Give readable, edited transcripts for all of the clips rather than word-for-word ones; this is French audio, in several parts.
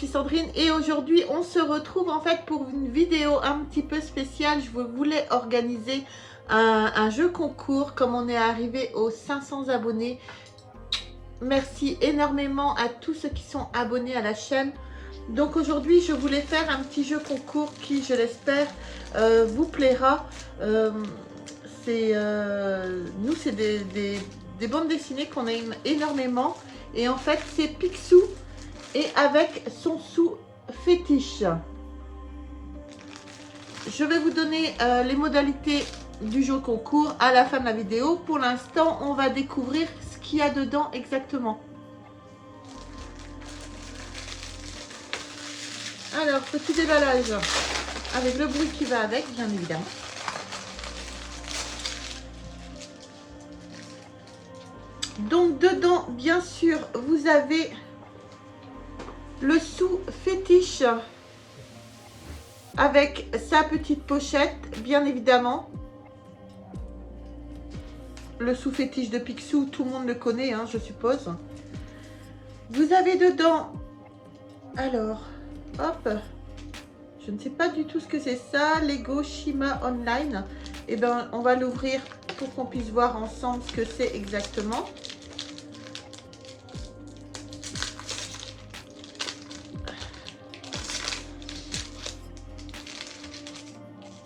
Sandrine et aujourd'hui on se retrouve en fait pour une vidéo un petit peu spéciale. Je voulais organiser un jeu concours comme on est arrivé aux 500 abonnés. Merci énormément à tous ceux qui sont abonnés à la chaîne. Donc aujourd'hui je voulais faire un petit jeu concours qui, je l'espère, vous plaira. Nous c'est des bandes dessinées qu'on aime énormément et en fait c'est Picsou et avec son sou fétiche. Je vais vous donner les modalités du jeu concours à la fin de la vidéo. Pour l'instant, on va découvrir ce qu'il y a dedans exactement. Alors, petit déballage avec le bruit qui va avec, bien évidemment. Donc, dedans, bien sûr, vous avez le sou fétiche avec sa petite pochette, bien évidemment. Le sou fétiche de Picsou, tout le monde le connaît, hein, je suppose. Vous avez dedans, alors, hop, je ne sais pas du tout ce que c'est ça, Lego Shima Online. Eh bien, on va l'ouvrir pour qu'on puisse voir ensemble ce que c'est exactement.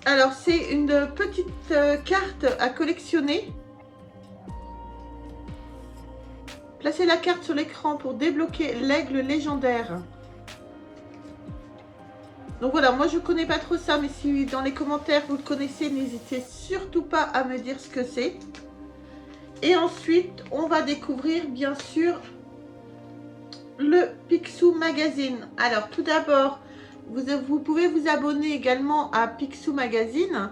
Alors, c'est une petite carte à collectionner. Placez la carte sur l'écran pour débloquer l'aigle légendaire. Donc voilà, moi je ne connais pas trop ça, mais si dans les commentaires vous le connaissez, n'hésitez surtout pas à me dire ce que c'est. Et ensuite, on va découvrir bien sûr le Picsou Magazine. Alors tout d'abord, vous pouvez vous abonner également à Picsou Magazine.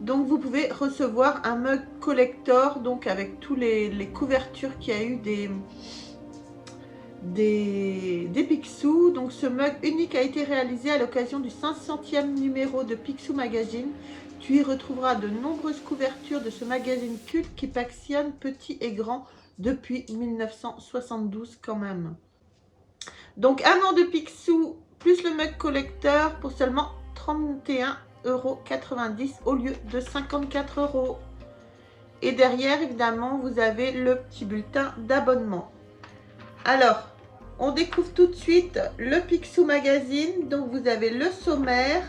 Donc vous pouvez recevoir un mug collector, donc avec tous les couvertures qu'il y a eu des Picsou. Donc ce mug unique a été réalisé à l'occasion du 500e numéro de Picsou Magazine. Tu y retrouveras de nombreuses couvertures de ce magazine culte qui passionne petit et grand depuis 1972 quand même. Donc un an de Picsou plus le mug collector pour seulement 31,90 € au lieu de 54 €. Et derrière, évidemment, vous avez le petit bulletin d'abonnement. Alors, on découvre tout de suite le Picsou Magazine. Donc, vous avez le sommaire.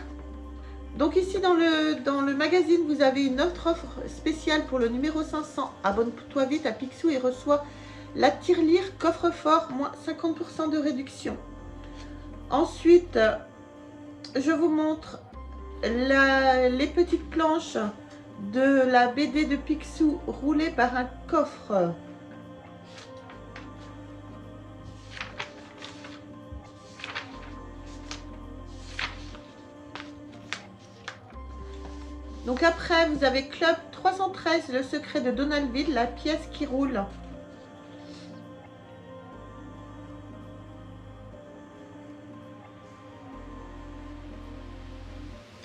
Donc, ici, dans le magazine, vous avez une autre offre spéciale pour le numéro 500. Abonne-toi vite à Picsou et reçois la tirelire coffre-fort, moins 50% de réduction. Ensuite, je vous montre les petites planches de la BD de Picsou roulée par un coffre. Donc après, vous avez Club 313, le secret de Donaldville, la pièce qui roule.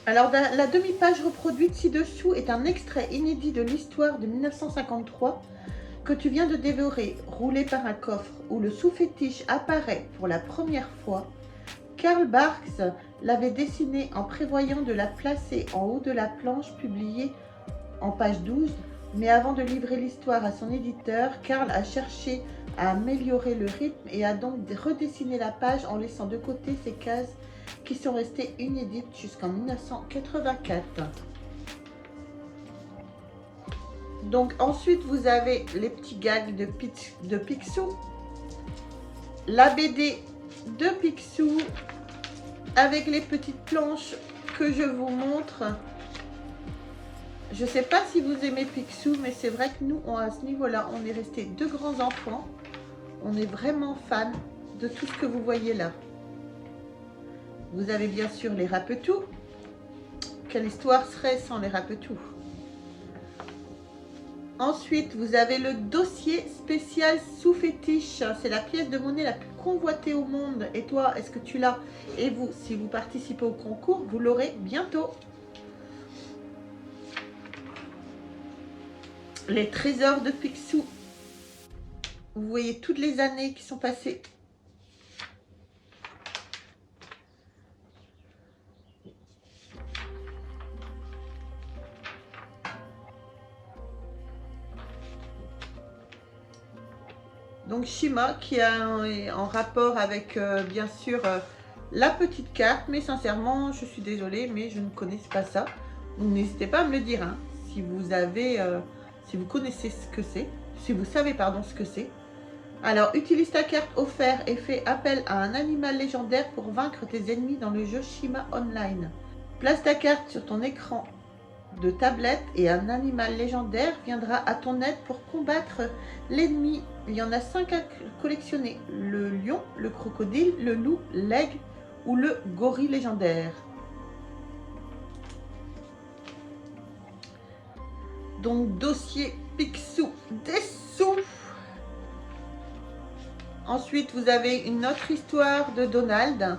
Alors, la demi-page reproduite ci-dessous est un extrait inédit de l'histoire de 1953 que tu viens de dévorer, roulé par un coffre, où le sous-fétiche apparaît pour la première fois. Karl Barks l'avait dessiné en prévoyant de la placer en haut de la planche publiée en page 12, mais avant de livrer l'histoire à son éditeur, Karl a cherché à améliorer le rythme et a donc redessiné la page en laissant de côté ces cases qui sont restées inédites jusqu'en 1984. Donc ensuite vous avez les petits gags de Picsou, la BD de Picsou avec les petites planches que je vous montre. Je ne sais pas si vous aimez Picsou, mais c'est vrai que nous, à ce niveau-là, on est restés deux grands enfants. On est vraiment fans de tout ce que vous voyez là. Vous avez bien sûr les Rapetous. Quelle histoire serait sans les Rapetous? Ensuite, vous avez le dossier spécial sous fétiche. C'est la pièce de monnaie la plus convoitée au monde. Et toi, est-ce que tu l'as? Et vous, si vous participez au concours, vous l'aurez bientôt. Les trésors de Picsou. Vous voyez toutes les années qui sont passées. Donc Shima qui est en rapport avec bien sûr la petite carte, mais sincèrement je suis désolée mais je ne connais pas ça. Donc n'hésitez pas à me le dire hein, si vous avez, si vous connaissez ce que c'est, si vous savez pardon ce que c'est. Alors utilise ta carte offerte et fais appel à un animal légendaire pour vaincre tes ennemis dans le jeu Shima Online. Place ta carte sur ton écran de tablette et un animal légendaire viendra à ton aide pour combattre l'ennemi. Il y en a 5 à collectionner: le lion, le crocodile, le loup, l'aigle ou le gorille légendaire. Donc dossier Picsou dessous. Ensuite vous avez une autre histoire de Donald.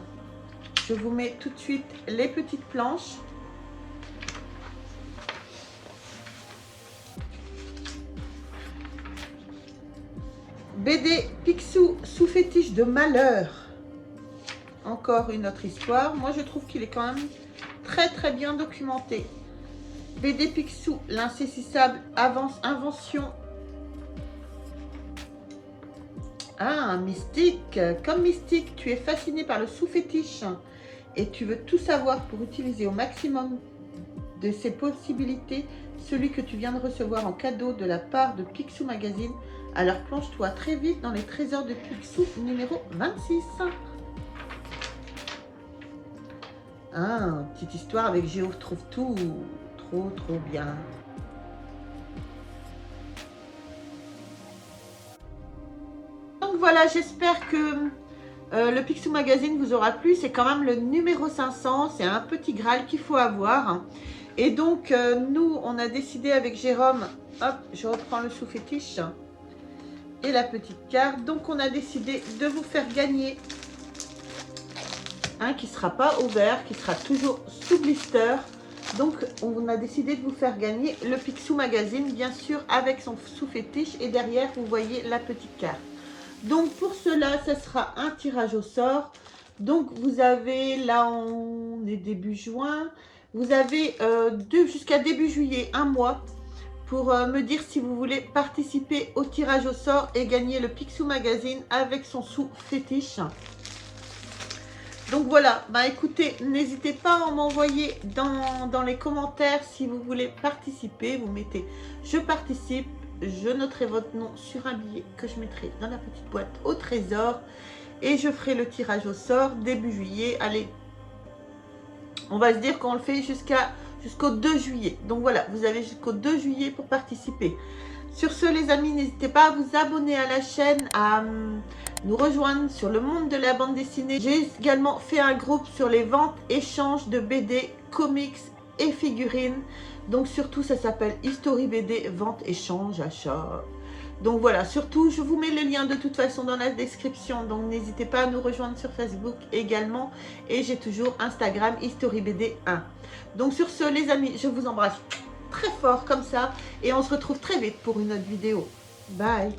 Je vous mets tout de suite les petites planches. BD Picsou sous fétiche de malheur. Encore une autre histoire. Moi je trouve qu'il est quand même très bien documenté. BD Picsou, l'insaisissable invention. Ah, Mystique. Comme Mystique, tu es fasciné par le sous-fétiche et tu veux tout savoir pour utiliser au maximum de ses possibilités celui que tu viens de recevoir en cadeau de la part de Picsou Magazine. Alors plonge-toi très vite dans les trésors de Picsou numéro 26. Ah, petite histoire avec Géo trouve tout. Trop bien. Donc voilà, j'espère que le Picsou Magazine vous aura plu. C'est quand même le numéro 500. C'est un petit Graal qu'il faut avoir. Et donc, nous, on a décidé avec Jérôme, hop, je reprends le sous-fétiche et la petite carte. Donc, on a décidé de vous faire gagner un qui ne sera pas ouvert, qui sera toujours sous blister. Donc, on a décidé de vous faire gagner le Picsou Magazine, bien sûr, avec son sous-fétiche. Et derrière, vous voyez la petite carte. Donc, pour cela, ça sera un tirage au sort. Donc, vous avez, là, on est début juin. Vous avez jusqu'à début juillet, un mois, pour me dire si vous voulez participer au tirage au sort et gagner le Picsou Magazine avec son sous-fétiche. Donc voilà, bah écoutez, n'hésitez pas à m'envoyer dans les commentaires si vous voulez participer. Vous mettez « Je participe », je noterai votre nom sur un billet que je mettrai dans la petite boîte au trésor. Et je ferai le tirage au sort début juillet. Allez, on va se dire qu'on le fait jusqu'au 2 juillet. Donc voilà, vous avez jusqu'au 2 juillet pour participer. Sur ce les amis, n'hésitez pas à vous abonner à la chaîne, à nous rejoindre sur le monde de la bande dessinée. J'ai également fait un groupe sur les ventes, échanges de BD, comics et figurines. Donc surtout ça s'appelle History BD, vente, échange, achat. Donc voilà, surtout je vous mets le lien de toute façon dans la description. Donc n'hésitez pas à nous rejoindre sur Facebook également. Et j'ai toujours Instagram History BD 1. Donc sur ce les amis, je vous embrasse très fort comme ça. Et on se retrouve très vite pour une autre vidéo. Bye!